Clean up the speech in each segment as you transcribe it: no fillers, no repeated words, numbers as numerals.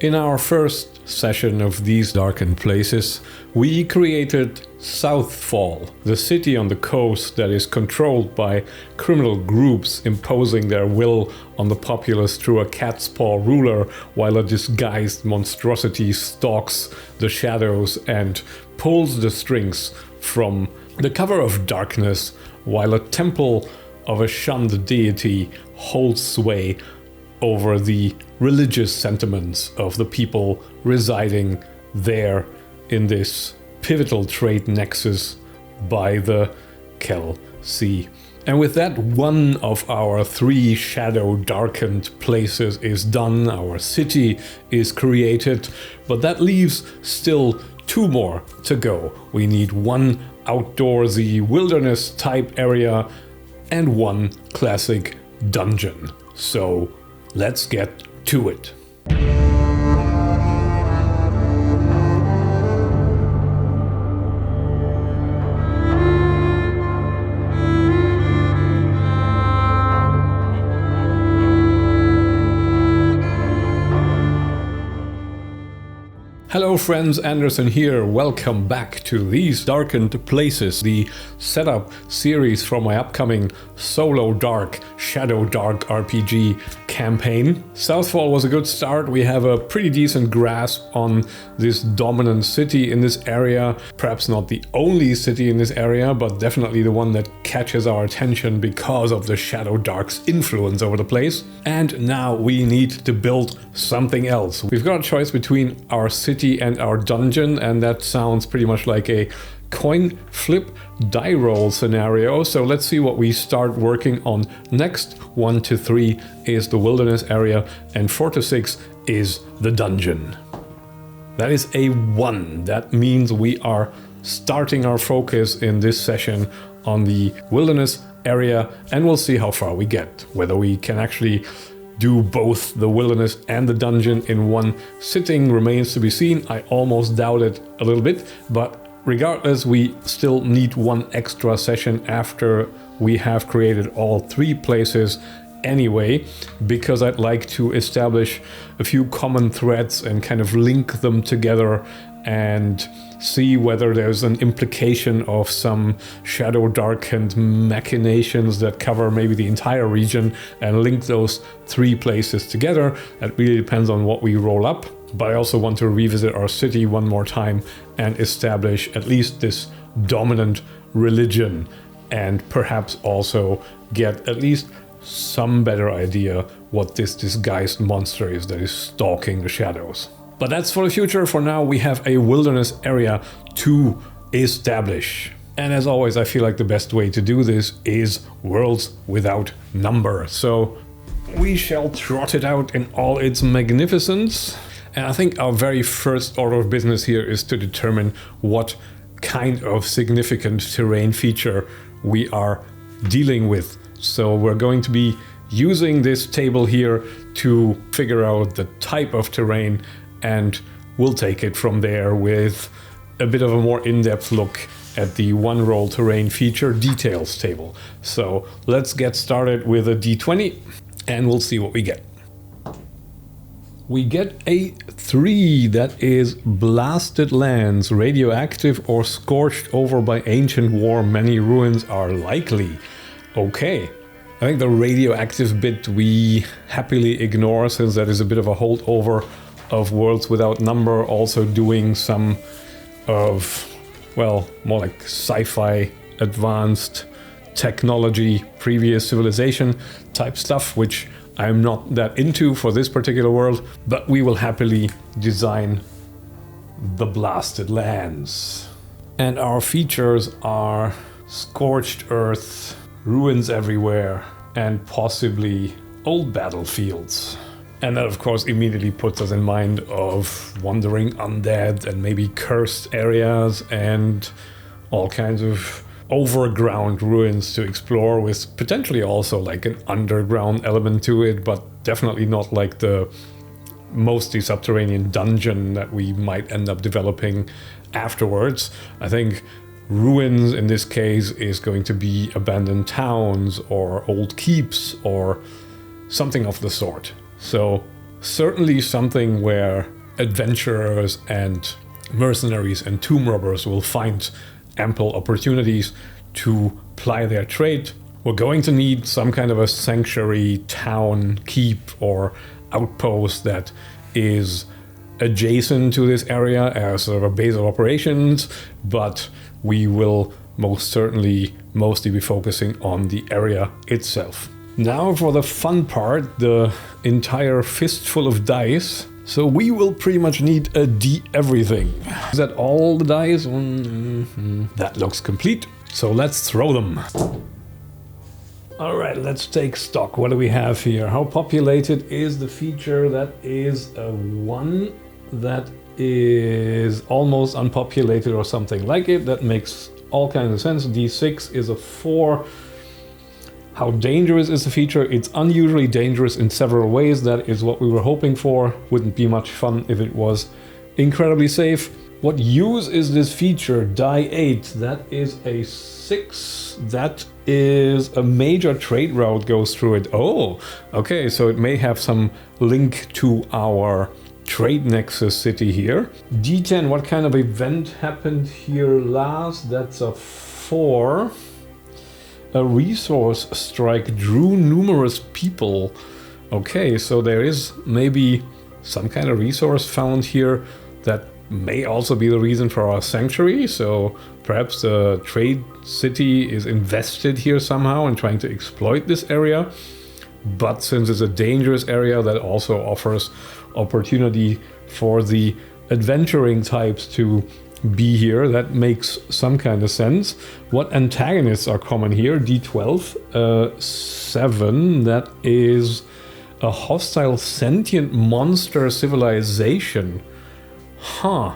In our first session of these darkened places, we created Southfall, the city on the coast that is controlled by criminal groups imposing their will on the populace through a cat's paw ruler, while a disguised monstrosity stalks the shadows and pulls the strings from the cover of darkness, while a temple of a shunned deity holds sway over the religious sentiments of the people residing there in this pivotal trade nexus by the Kel Sea. And with that, one of our 3 shadow darkened places is done, our city is created, but that leaves still 2 more to go. We need 1 outdoorsy wilderness type area and 1 classic dungeon. So let's get to it. Hello friends, Anderson here. Welcome back to These Darkened Places, the setup series for my upcoming SoloDark, ShadowDark RPG campaign. Southfall was a good start. We have a pretty decent grasp on this dominant city in this area. Perhaps not the only city in this area, but definitely the one that catches our attention because of the ShadowDark's influence over the place. And now we need to build something else. We've got a choice between our city and our dungeon, and that sounds pretty much like a coin flip die roll scenario. So let's see what we start working on next. 1 to 3 is the wilderness area and 4 to 6 is the dungeon. That is a 1. That means we are starting our focus in this session on the wilderness area, and we'll see how far we get, whether we can actually do both the wilderness and the dungeon in one sitting remains to be seen. I almost doubt it a little bit, but regardless, we still need 1 extra session after we have created all 3 places anyway, because I'd like to establish a few common threads and kind of link them together and see whether there's an implication of some shadow darkened machinations that cover maybe the entire region and link those 3 places together. That really depends on what we roll up, but I also want to revisit our city 1 more time and establish at least this dominant religion, and perhaps also get at least some better idea what this disguised monster is that is stalking the shadows. But that's for the future. For now, we have a wilderness area to establish. And as always, I feel like the best way to do this is worlds without number. So we shall trot it out in all its magnificence. And I think our very first order of business here is to determine what kind of significant terrain feature we are dealing with. So we're going to be using this table here to figure out the type of terrain, and we'll take it from there with a bit of a more in-depth look at the 1 roll terrain feature details table. So let's get started with a d20 and we'll see what we get. We get a 3, that is blasted lands, radioactive or scorched over by ancient war, many ruins are likely. Okay, I think the radioactive bit we happily ignore, since that is a bit of a holdover of Worlds Without Number, also doing some of, well, more like sci-fi, advanced technology, previous civilization type stuff, which I'm not that into for this particular world, but we will happily design the blasted lands. And our features are scorched earth, ruins everywhere, and possibly old battlefields. And that of course immediately puts us in mind of wandering undead and maybe cursed areas and all kinds of overground ruins to explore, with potentially also like an underground element to it, but definitely not like the mostly subterranean dungeon that we might end up developing afterwards. I think ruins in this case is going to be abandoned towns or old keeps or something of the sort. So certainly something where adventurers and mercenaries and tomb robbers will find ample opportunities to ply their trade. We're going to need some kind of a sanctuary, town, keep, or outpost that is adjacent to this area as sort of a base of operations, but we will most certainly mostly be focusing on the area itself. Now for the fun part, the entire fistful of dice. So we will pretty much need a D-everything. Is that all the dice? That looks complete. So let's throw them. All right, let's take stock. What do we have here? How populated is the feature? That is a 1. That is almost unpopulated or something like it. That makes all kinds of sense. D6 is a 4. How dangerous is the feature? It's unusually dangerous in several ways. That is what we were hoping for. Wouldn't be much fun if it was incredibly safe. What use is this feature? Die 8. That is a 6. That is a major trade route goes through it. Oh, okay, so it may have some link to our trade nexus city here. D10, what kind of event happened here last? That's a 4. A resource strike drew numerous people. Okay, so there is maybe some kind of resource found here that may also be the reason for our sanctuary. So perhaps the trade city is invested here somehow and trying to exploit this area. But since it's a dangerous area, that also offers opportunity for the adventuring types to be here. That makes some kind of sense. What antagonists are common here? D12, 7. That is a hostile sentient monster civilization. Huh.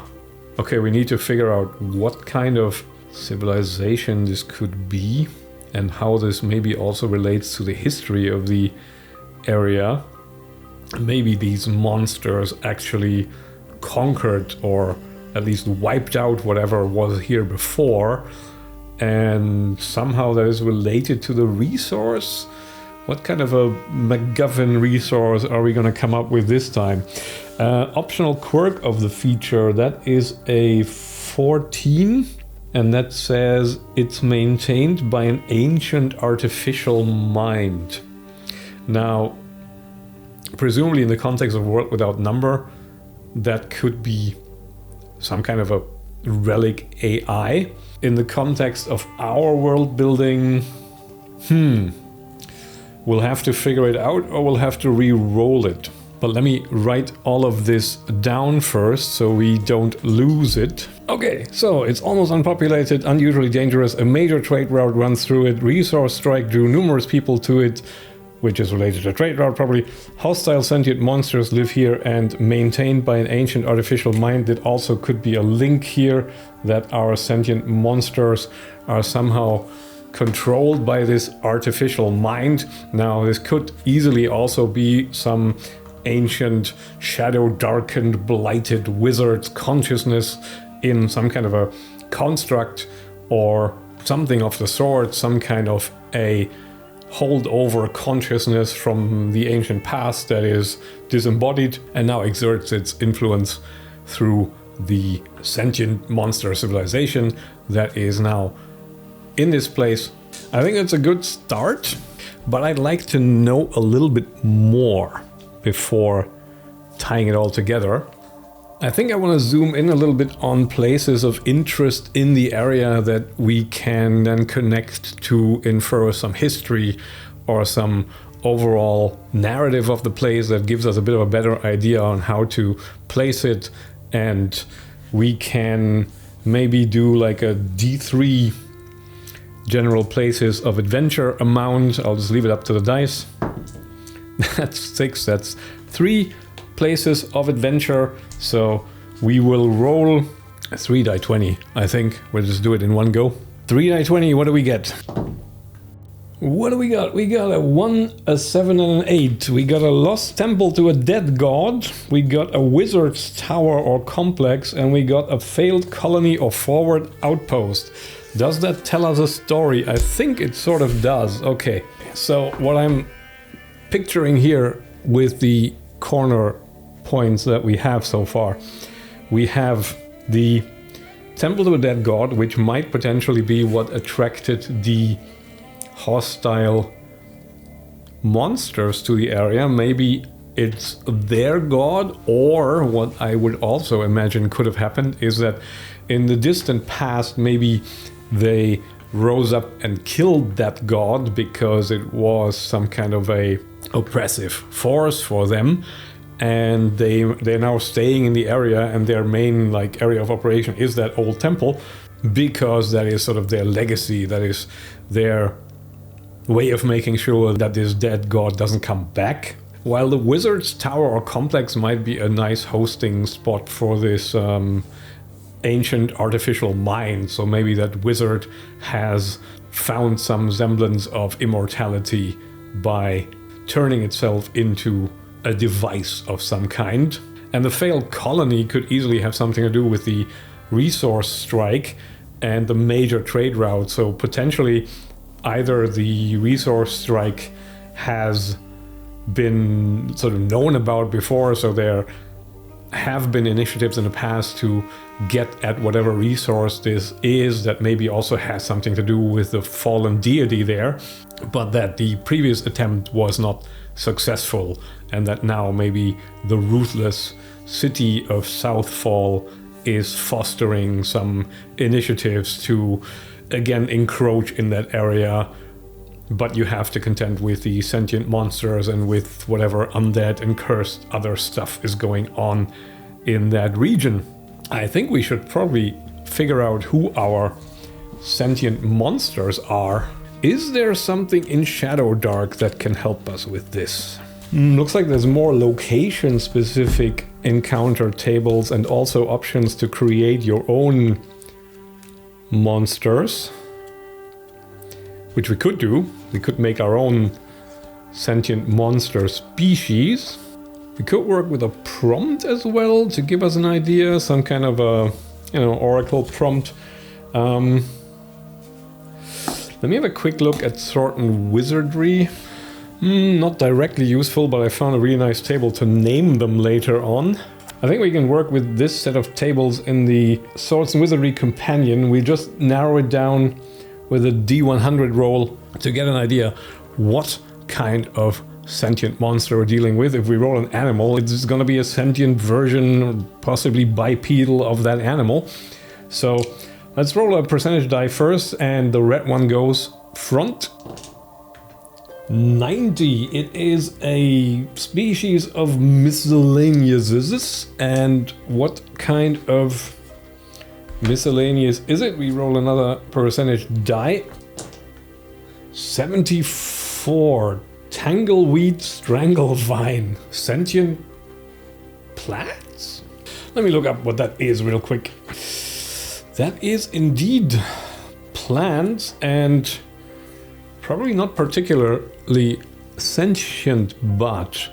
Okay, we need to figure out what kind of civilization this could be and how this maybe also relates to the history of the area. Maybe these monsters actually conquered or at least wiped out whatever was here before, and somehow that is related to the resource. What kind of a MacGuffin resource are we going to come up with this time? Optional quirk of the feature, that is a 14, and that says it's maintained by an ancient artificial mind. Now, presumably in the context of World Without Number, that could be some kind of a relic AI. In the context of our world building, we'll have to figure it out or we'll have to re-roll it. But let me write all of this down first so we don't lose it. Okay, so it's almost unpopulated, unusually dangerous, a major trade route runs through it, resource strike drew numerous people to it, which is related to trade route probably. Hostile sentient monsters live here and maintained by an ancient artificial mind. That also could be a link here that our sentient monsters are somehow controlled by this artificial mind. Now this could easily also be some ancient shadow-darkened blighted wizard's consciousness in some kind of a construct or something of the sort, some kind of a holdover consciousness from the ancient past that is disembodied and now exerts its influence through the sentient monster civilization that is now in this place. I think it's a good start, but I'd like to know a little bit more before tying it all together. I think I want to zoom in a little bit on places of interest in the area that we can then connect to infer some history or some overall narrative of the place that gives us a bit of a better idea on how to place it. And we can maybe do like a D3 general places of adventure amount. I'll just leave it up to the dice. That's 6, that's 3 places of adventure. So we will roll 3 die 20. I think we'll just do it in one go. 3 die 20, what do we get? What do we got? We got a 1, a 7, and an 8. We got a lost temple to a dead god. We got a wizard's tower or complex, and we got a failed colony or forward outpost. Does that tell us a story? I think it sort of does. Okay, so what I'm picturing here with the corner points that we have so far. We have the Temple to the Dead God, which might potentially be what attracted the hostile monsters to the area. Maybe it's their god, or what I would also imagine could have happened is that in the distant past, maybe they rose up and killed that god because it was some kind of a oppressive force for them, and they're now staying in the area, and their main like area of operation is that old temple because that is sort of their legacy, that is their way of making sure that this dead god doesn't come back. While the wizard's tower or complex might be a nice hosting spot for this ancient artificial mind, so maybe that wizard has found some semblance of immortality by turning itself into a device of some kind. And the failed colony could easily have something to do with the resource strike and the major trade route. So potentially either the resource strike has been sort of known about before, so there have been initiatives in the past to get at whatever resource this is that maybe also has something to do with the fallen deity there, but that the previous attempt was not successful, and that now maybe the ruthless city of Southfall is fostering some initiatives to again encroach in that area. But you have to contend with the sentient monsters and with whatever undead and cursed other stuff is going on in that region. I think we should probably figure out who our sentient monsters are. Is there something in ShadowDark that can help us with this? Looks like there's more location-specific encounter tables and also options to create your own monsters, which we could do. We could make our own sentient monster species. We could work with a prompt as well to give us an idea, some kind of a, oracle prompt. Let me have a quick look at certain wizardry. Not directly useful, but I found a really nice table to name them later on. I think we can work with this set of tables in the Swords and Wizardry Companion. We just narrow it down with a D100 roll to get an idea what kind of sentient monster we're dealing with. If we roll an animal, it's going to be a sentient version, possibly bipedal, of that animal. So let's roll a percentage die first, and the red one goes front. 90. It is a species of miscellaneous. And what kind of miscellaneous is it? We roll another percentage die. 74. Tangleweed Stranglevine. Sentient plants? Let me look up what that is real quick. That is indeed plants, and probably not particularly sentient, but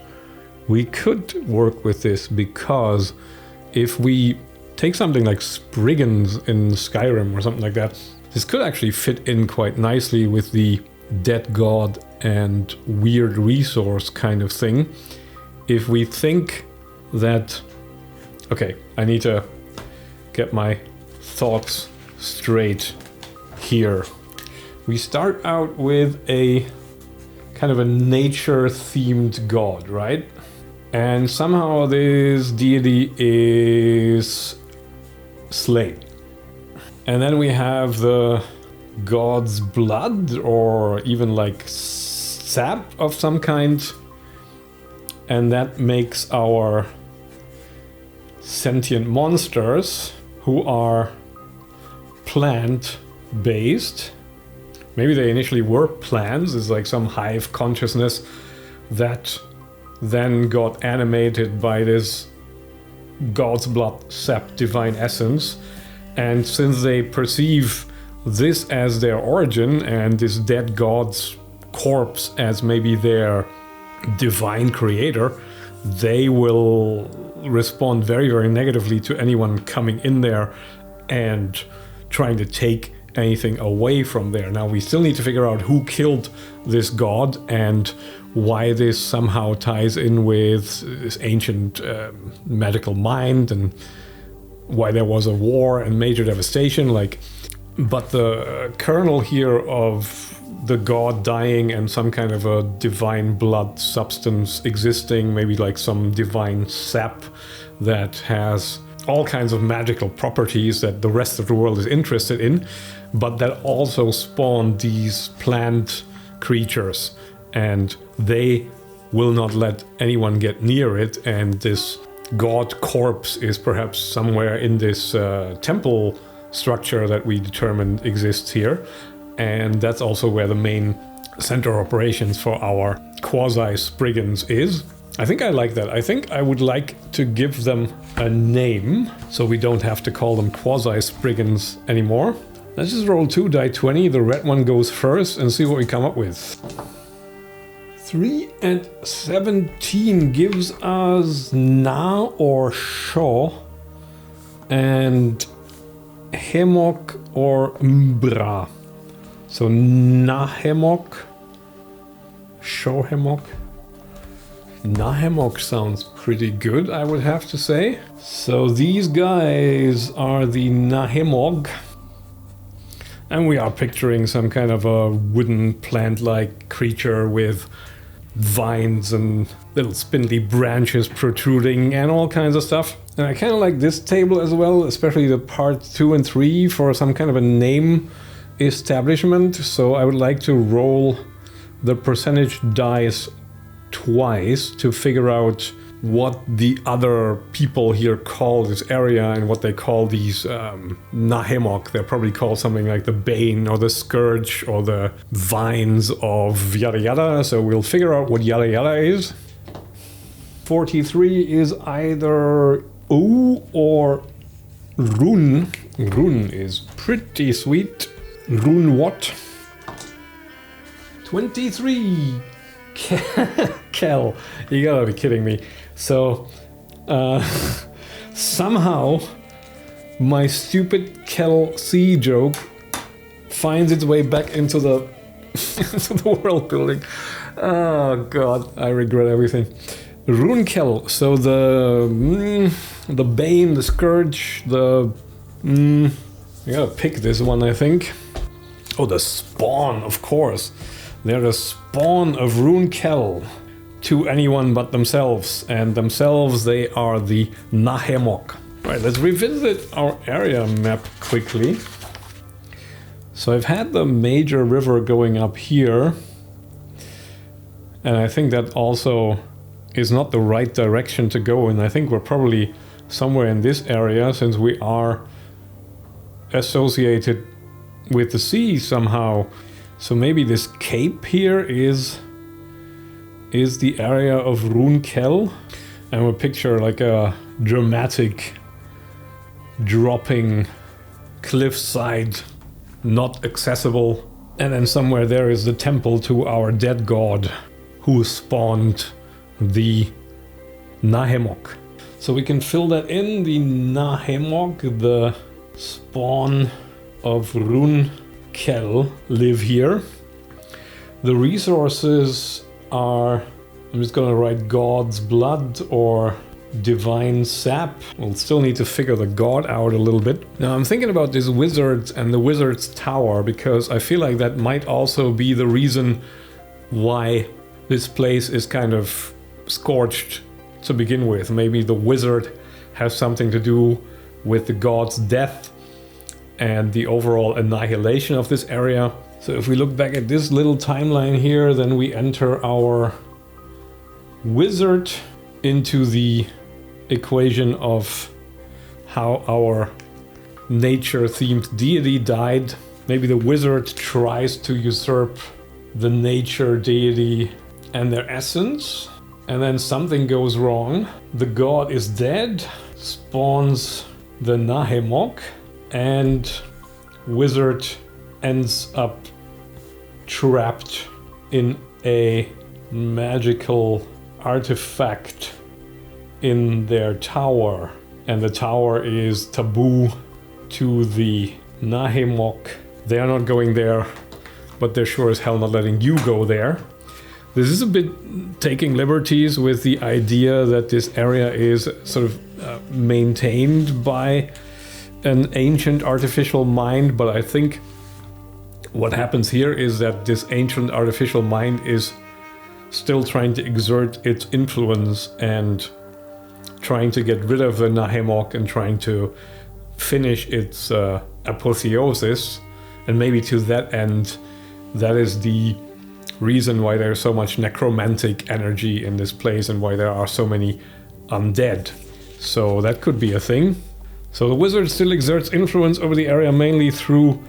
we could work with this because if we take something like Spriggans in Skyrim or something like that, this could actually fit in quite nicely with the dead god and weird resource kind of thing. If we think that... Okay, I need to get my thoughts straight here. We start out with a kind of a nature-themed god, right? And somehow this deity is slain. And then we have the god's blood, or even like sap of some kind. And that makes our sentient monsters, who are plant-based. Maybe they initially were plants, it's like some hive consciousness that then got animated by this god's blood sap divine essence. And since they perceive this as their origin and this dead god's corpse as maybe their divine creator, they will respond very, very negatively to anyone coming in there and trying to take anything away from there. Now we still need to figure out who killed this god and why this somehow ties in with this ancient magical mind, and why there was a war and major devastation. But the kernel here of the god dying and some kind of a divine blood substance existing, maybe like some divine sap that has all kinds of magical properties that the rest of the world is interested in, but that also spawned these plant creatures, and they will not let anyone get near it. And this god corpse is perhaps somewhere in this temple structure that we determined exists here. And that's also where the main center of operations for our quasi-spriggans is. I think I like that. I think I would like to give them a name, so we don't have to call them quasi-spriggans anymore. Let's just roll 2 die 20. The red one goes first and see what we come up with. 3 and 17 gives us Na or Shaw and Hemok or Mbra. So Nahemok, Shohemok. Nahemok sounds pretty good, I would have to say. So these guys are the Nahemog. And we are picturing some kind of a wooden plant-like creature with vines and little spindly branches protruding and all kinds of stuff. And I kind of like this table as well, especially the part 2 and 3 for some kind of a name establishment. So I would like to roll the percentage dice twice to figure out what the other people here call this area and what they call these Nahemok. They're probably called something like the Bane or the Scourge or the Vines of yada yada. So we'll figure out what yada yada is. 43 is either O or Run. Run is pretty sweet. Run what? 23. Kel. You gotta be kidding me. So, somehow, my stupid Kel C joke finds its way back into the, into the world building. Oh god, I regret everything. Runkel. So the Bane, the Scourge, the... I gotta pick this one, I think. Oh, the Spawn, of course. They're the spawn of Runkel to anyone but themselves. And themselves, they are the Nahemok. Right, let's revisit our area map quickly. So I've had the major river going up here. And I think that also is not the right direction to go in. I think we're probably somewhere in this area, since we are associated with the sea somehow. So maybe this cape here is the area of Runkel. And we'll picture like a dramatic dropping cliffside, not accessible. And then somewhere there is the temple to our dead god who spawned the Nahemok. So we can fill that in, the Nahemok, the spawn of Runkel, live here. The resources are, I'm just gonna write God's Blood or Divine Sap. We'll still need to figure the god out a little bit. Now I'm thinking about this wizard and the wizard's tower, because I feel like that might also be the reason why this place is kind of scorched to begin with. Maybe the wizard has something to do with the god's death and the overall annihilation of this area. So if we look back at this little timeline here, then we enter our wizard into the equation of how our nature-themed deity died. Maybe the wizard tries to usurp the nature deity and their essence, and then something goes wrong. The god is dead, spawns the Nahemok, and wizard ends up trapped in a magical artifact in their tower. And the tower is taboo to the Nahemok They are not going there, but they're sure as hell not letting you go there. This is a bit taking liberties with the idea that this area is sort of maintained by an ancient artificial mind, but I think what happens here is that this ancient artificial mind is still trying to exert its influence and trying to get rid of the Nahemok and trying to finish its apotheosis. And maybe to that end, that is the reason why there's so much necromantic energy in this place and why there are so many undead. So that could be a thing. So the wizard still exerts influence over the area mainly through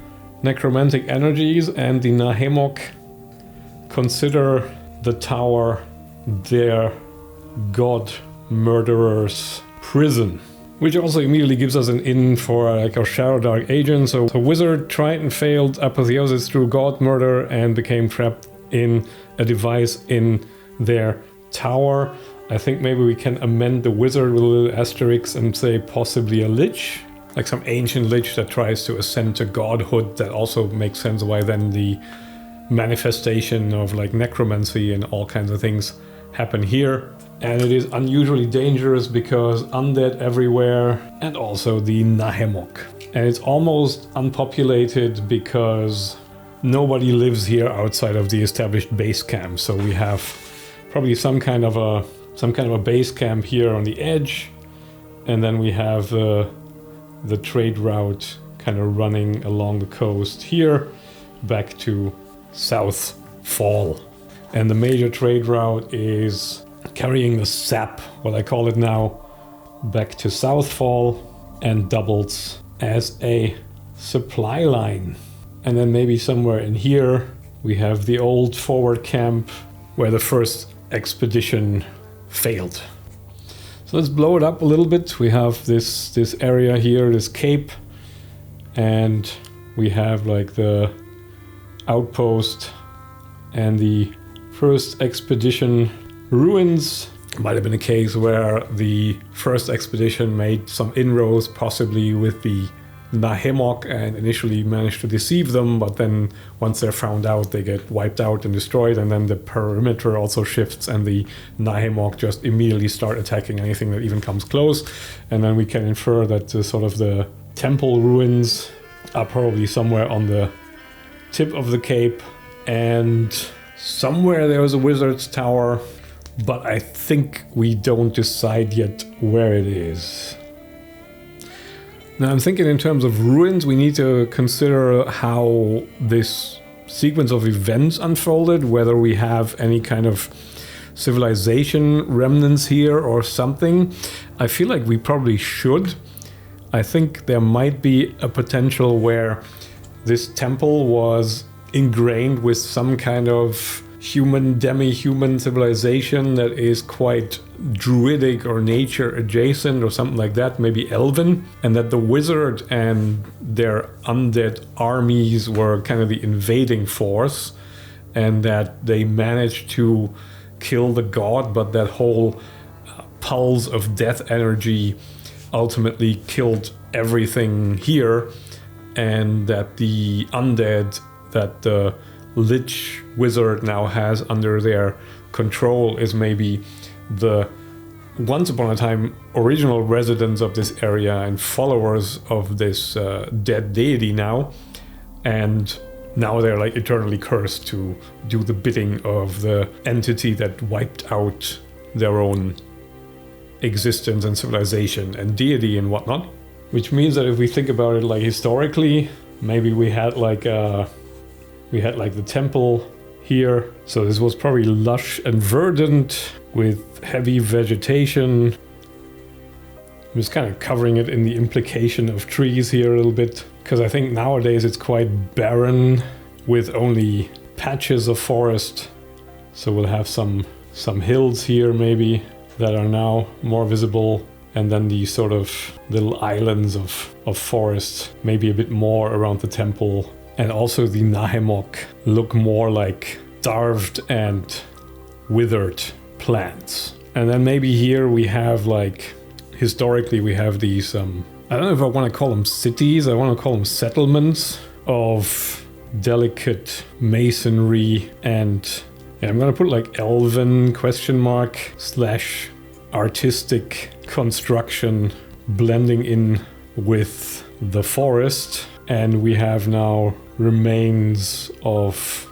necromantic energies, and the Nahemok consider the tower their god murderer's prison. Which also immediately gives us an in for like our ShadowDark agent. So the wizard tried and failed apotheosis through god murder and became trapped in a device in their tower. I think maybe we can amend the wizard with a little asterisk and say possibly a lich. Like some ancient lich that tries to ascend to godhood. That also makes sense why then the manifestation of like necromancy and all kinds of things happen here. And it is unusually dangerous because undead everywhere, and also the Nahemok. And it's almost unpopulated because nobody lives here outside of the established base camp. So we have probably some kind of a base camp here on the edge, and then we have the trade route kind of running along the coast here back to South Fall. And the major trade route is carrying the sap, what I call it now, back to Southfall and doubles as a supply line. And then maybe somewhere in here we have the old forward camp where the first expedition failed. So let's blow it up a little bit. We have this area here, this cape, and we have like the outpost and the first expedition ruins. Might have been a case where the first expedition made some inroads, possibly with the Nahemok, and initially managed to deceive them, but then once they're found out, they get wiped out and destroyed, and then the perimeter also shifts and the Nahemok just immediately start attacking anything that even comes close. And then we can infer that the temple ruins are probably somewhere on the tip of the cape, and somewhere there was a wizard's tower, but I think we don't decide yet where it is. Now I'm thinking in terms of ruins, we need to consider how this sequence of events unfolded, whether we have any kind of civilization remnants here or something. I feel like we probably should. I think there might be a potential where this temple was ingrained with some kind of human, demi-human civilization that is quite druidic or nature adjacent or something like that, maybe elven, and that the wizard and their undead armies were kind of the invading force, and that they managed to kill the god, but that whole pulse of death energy ultimately killed everything here, and that the undead that the Lich Wizard now has under their control is maybe the once upon a time original residents of this area and followers of this dead deity now, and now they're like eternally cursed to do the bidding of the entity that wiped out their own existence and civilization and deity and whatnot. Which means that if we think about it like historically, maybe we had like the temple here. So this was probably lush and verdant with heavy vegetation. I'm just kind of covering it in the implication of trees here a little bit, because I think nowadays it's quite barren with only patches of forest. So we'll have some hills here maybe that are now more visible, and then these sort of little islands of forest, maybe a bit more around the temple. And also the Nahemok look more like starved and withered plants. And then maybe here we have like, historically we have these, I don't know if I want to call them cities, I want to call them settlements of delicate masonry, and yeah, I'm gonna put like elven / artistic construction blending in with the forest. And we have now remains of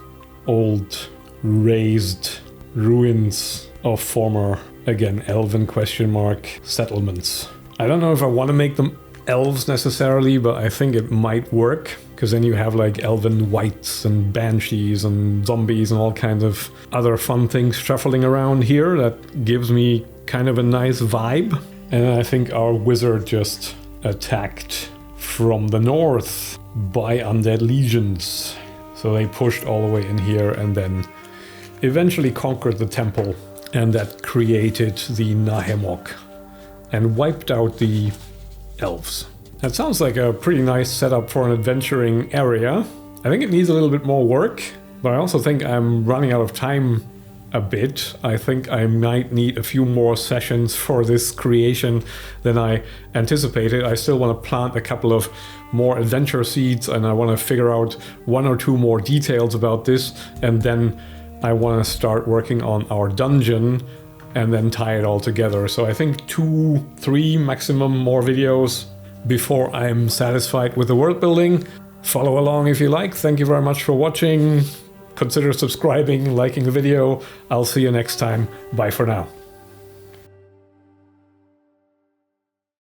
old raised ruins of former, again, elven / settlements. I don't know if I want to make them elves necessarily, but I think it might work, because then you have like elven wights and banshees and zombies and all kinds of other fun things shuffling around here that gives me kind of a nice vibe. And I think our wizard just attacked from the north by undead legions. So they pushed all the way in here and then eventually conquered the temple, and that created the Nahemok and wiped out the elves. That sounds like a pretty nice setup for an adventuring area. I think it needs a little bit more work, but I also think I'm running out of time a bit. I think I might need a few more sessions for this creation than I anticipated. I still want to plant a couple of more adventure seeds, and I want to figure out 1 or 2 more details about this, and then I want to start working on our dungeon and then tie it all together. So I think 2, 3 maximum more videos before I'm satisfied with the world building. Follow along if you like. Thank you very much for watching. Consider subscribing, liking the video. I'll see you next time. Bye for now.